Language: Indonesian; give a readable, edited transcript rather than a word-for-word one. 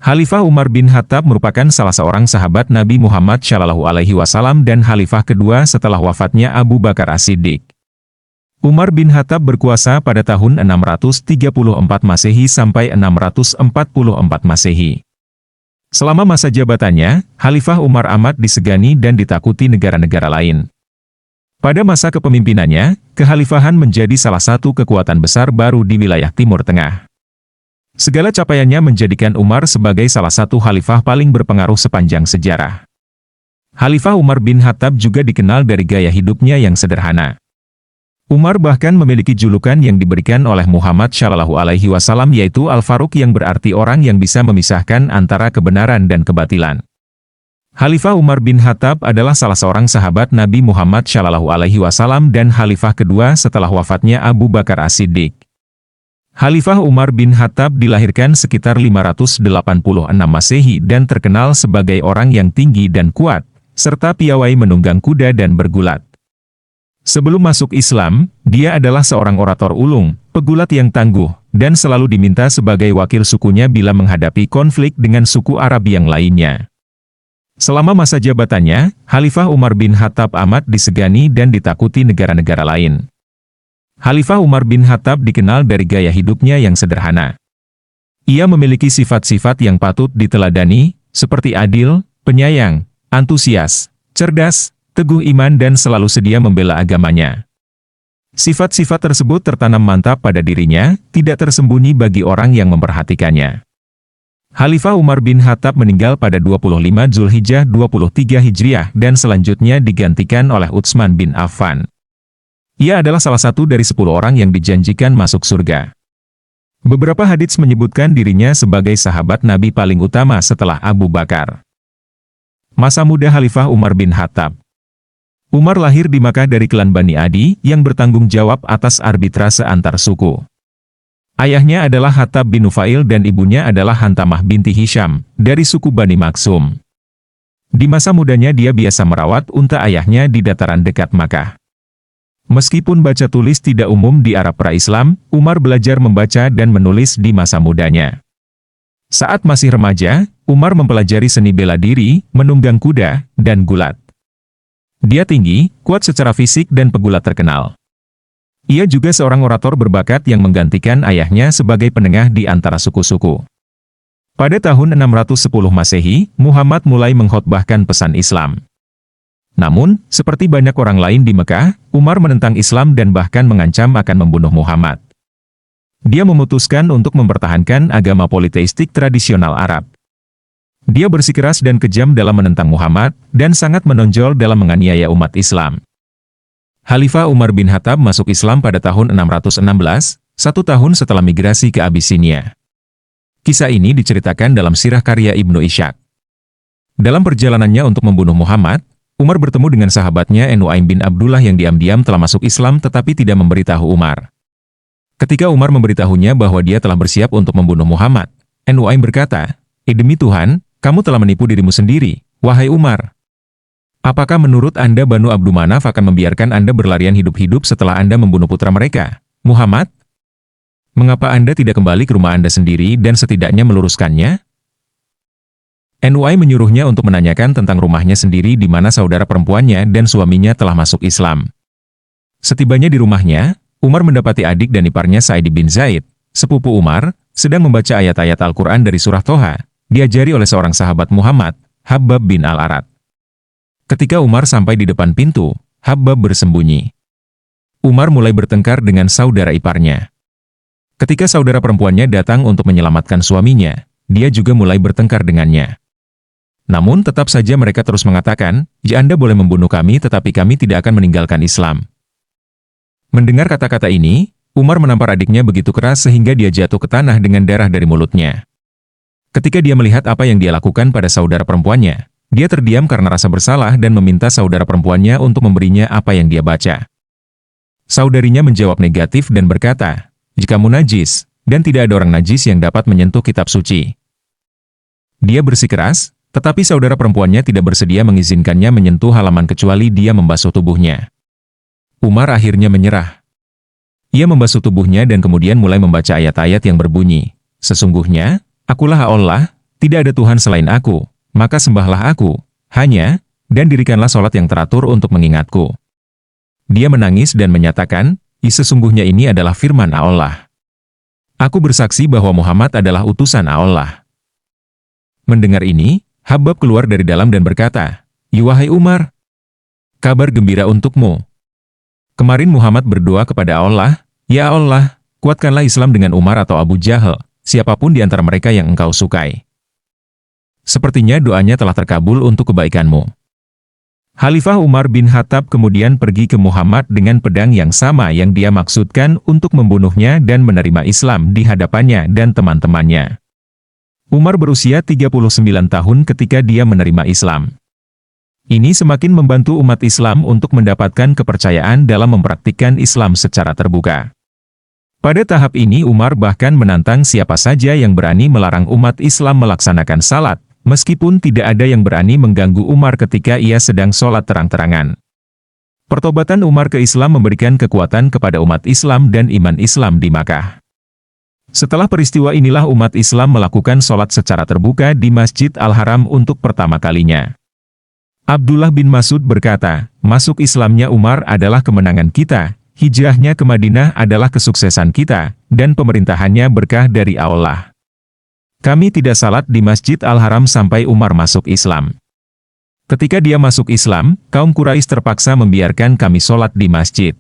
Khalifah Umar bin Khattab merupakan salah seorang sahabat Nabi Muhammad SAW dan khalifah kedua setelah wafatnya Abu Bakar As-Siddiq. Umar bin Khattab berkuasa pada tahun 634 Masehi sampai 644 Masehi. Selama masa jabatannya, Khalifah Umar amat disegani dan ditakuti negara-negara lain. Pada masa kepemimpinannya, kekhalifahan menjadi salah satu kekuatan besar baru di wilayah Timur Tengah. Segala capaiannya menjadikan Umar sebagai salah satu khalifah paling berpengaruh sepanjang sejarah. Khalifah Umar bin Khattab juga dikenal dari gaya hidupnya yang sederhana. Umar bahkan memiliki julukan yang diberikan oleh Muhammad SAW yaitu Al-Faruq yang berarti orang yang bisa memisahkan antara kebenaran dan kebatilan. Khalifah Umar bin Khattab adalah salah seorang sahabat Nabi Muhammad SAW dan khalifah kedua setelah wafatnya Abu Bakar As-Siddiq. Khalifah Umar bin Khattab dilahirkan sekitar 586 Masehi dan terkenal sebagai orang yang tinggi dan kuat, serta piawai menunggang kuda dan bergulat. Sebelum masuk Islam, dia adalah seorang orator ulung, pegulat yang tangguh, dan selalu diminta sebagai wakil sukunya bila menghadapi konflik dengan suku Arab yang lainnya. Selama masa jabatannya, Khalifah Umar bin Khattab amat disegani dan ditakuti negara-negara lain. Khalifah Umar bin Khattab dikenal dari gaya hidupnya yang sederhana. Ia memiliki sifat-sifat yang patut diteladani, seperti adil, penyayang, antusias, cerdas, teguh iman dan selalu sedia membela agamanya. Sifat-sifat tersebut tertanam mantap pada dirinya, tidak tersembunyi bagi orang yang memperhatikannya. Khalifah Umar bin Khattab meninggal pada 25 Zulhijjah 23 Hijriah dan selanjutnya digantikan oleh Utsman bin Affan. Ia adalah salah satu dari 10 orang yang dijanjikan masuk surga. Beberapa hadits menyebutkan dirinya sebagai sahabat Nabi paling utama setelah Abu Bakar. Masa muda Khalifah Umar bin Khattab. Umar lahir di Makkah dari klan Bani Adi yang bertanggung jawab atas arbitrase antar suku. Ayahnya adalah Khattab bin Nufail dan ibunya adalah Hantamah binti Hisham, dari suku Bani Maksum. Di masa mudanya dia biasa merawat unta ayahnya di dataran dekat Makkah. Meskipun baca tulis tidak umum di Arab pra-Islam, Umar belajar membaca dan menulis di masa mudanya. Saat masih remaja, Umar mempelajari seni bela diri, menunggang kuda, dan gulat. Dia tinggi, kuat secara fisik dan pegulat terkenal. Ia juga seorang orator berbakat yang menggantikan ayahnya sebagai penengah di antara suku-suku. Pada tahun 610 Masehi, Muhammad mulai mengkhotbahkan pesan Islam. Namun, seperti banyak orang lain di Mekah, Umar menentang Islam dan bahkan mengancam akan membunuh Muhammad. Dia memutuskan untuk mempertahankan agama politeistik tradisional Arab. Dia bersikeras dan kejam dalam menentang Muhammad, dan sangat menonjol dalam menganiaya umat Islam. Khalifah Umar bin Khattab masuk Islam pada tahun 616, 1 tahun setelah migrasi ke Abyssinia. Kisah ini diceritakan dalam sirah karya Ibnu Ishaq. Dalam perjalanannya untuk membunuh Muhammad, Umar bertemu dengan sahabatnya Nuaim bin Abdullah yang diam-diam telah masuk Islam tetapi tidak memberitahu Umar. Ketika Umar memberitahunya bahwa dia telah bersiap untuk membunuh Muhammad, Nuaim berkata, demi Tuhan, kamu telah menipu dirimu sendiri, wahai Umar. Apakah menurut Anda Banu Abdu Manaf akan membiarkan Anda berlarian hidup-hidup setelah Anda membunuh putra mereka, Muhammad? Mengapa Anda tidak kembali ke rumah Anda sendiri dan setidaknya meluruskannya? Nuaim menyuruhnya untuk menanyakan tentang rumahnya sendiri di mana saudara perempuannya dan suaminya telah masuk Islam. Setibanya di rumahnya, Umar mendapati adik dan iparnya Sa'id bin Zaid, sepupu Umar, sedang membaca ayat-ayat Al-Quran dari surah Toha, diajari oleh seorang sahabat Muhammad, Habbab bin Al-Arat. Ketika Umar sampai di depan pintu, Habbab bersembunyi. Umar mulai bertengkar dengan saudara iparnya. Ketika saudara perempuannya datang untuk menyelamatkan suaminya, dia juga mulai bertengkar dengannya. Namun tetap saja mereka terus mengatakan, "Ya Anda boleh membunuh kami tetapi kami tidak akan meninggalkan Islam." Mendengar kata-kata ini, Umar menampar adiknya begitu keras sehingga dia jatuh ke tanah dengan darah dari mulutnya. Ketika dia melihat apa yang dia lakukan pada saudara perempuannya, dia terdiam karena rasa bersalah dan meminta saudara perempuannya untuk memberinya apa yang dia baca. Saudarinya menjawab negatif dan berkata, "Jikamu najis, dan tidak ada orang najis yang dapat menyentuh kitab suci." Dia bersikeras, tetapi saudara perempuannya tidak bersedia mengizinkannya menyentuh halaman kecuali dia membasuh tubuhnya. Umar akhirnya menyerah. Ia membasuh tubuhnya dan kemudian mulai membaca ayat-ayat yang berbunyi, "Sesungguhnya, akulah Allah, tidak ada Tuhan selain aku, maka sembahlah aku, hanya, dan dirikanlah sholat yang teratur untuk mengingatku. Dia menangis dan menyatakan, sesungguhnya ini adalah firman Allah. Aku bersaksi bahwa Muhammad adalah utusan Allah. Mendengar ini, Habab keluar dari dalam dan berkata, "Wahai Umar, kabar gembira untukmu. Kemarin Muhammad berdoa kepada Allah, Ya Allah, kuatkanlah Islam dengan Umar atau Abu Jahal, siapapun di antara mereka yang engkau sukai. Sepertinya doanya telah terkabul untuk kebaikanmu." Khalifah Umar bin Khattab kemudian pergi ke Muhammad dengan pedang yang sama yang dia maksudkan untuk membunuhnya dan menerima Islam di hadapannya dan teman-temannya. Umar berusia 39 tahun ketika dia menerima Islam. Ini semakin membantu umat Islam untuk mendapatkan kepercayaan dalam mempraktikkan Islam secara terbuka. Pada tahap ini Umar bahkan menantang siapa saja yang berani melarang umat Islam melaksanakan salat, meskipun tidak ada yang berani mengganggu Umar ketika ia sedang sholat terang-terangan. Pertobatan Umar ke Islam memberikan kekuatan kepada umat Islam dan iman Islam di Makkah. Setelah peristiwa inilah umat Islam melakukan sholat secara terbuka di Masjid Al-Haram untuk pertama kalinya. Abdullah bin Mas'ud berkata, "Masuk Islamnya Umar adalah kemenangan kita, hijrahnya ke Madinah adalah kesuksesan kita, dan pemerintahannya berkah dari Allah. Kami tidak salat di Masjid Al-Haram sampai Umar masuk Islam. Ketika dia masuk Islam, kaum Quraisy terpaksa membiarkan kami sholat di masjid.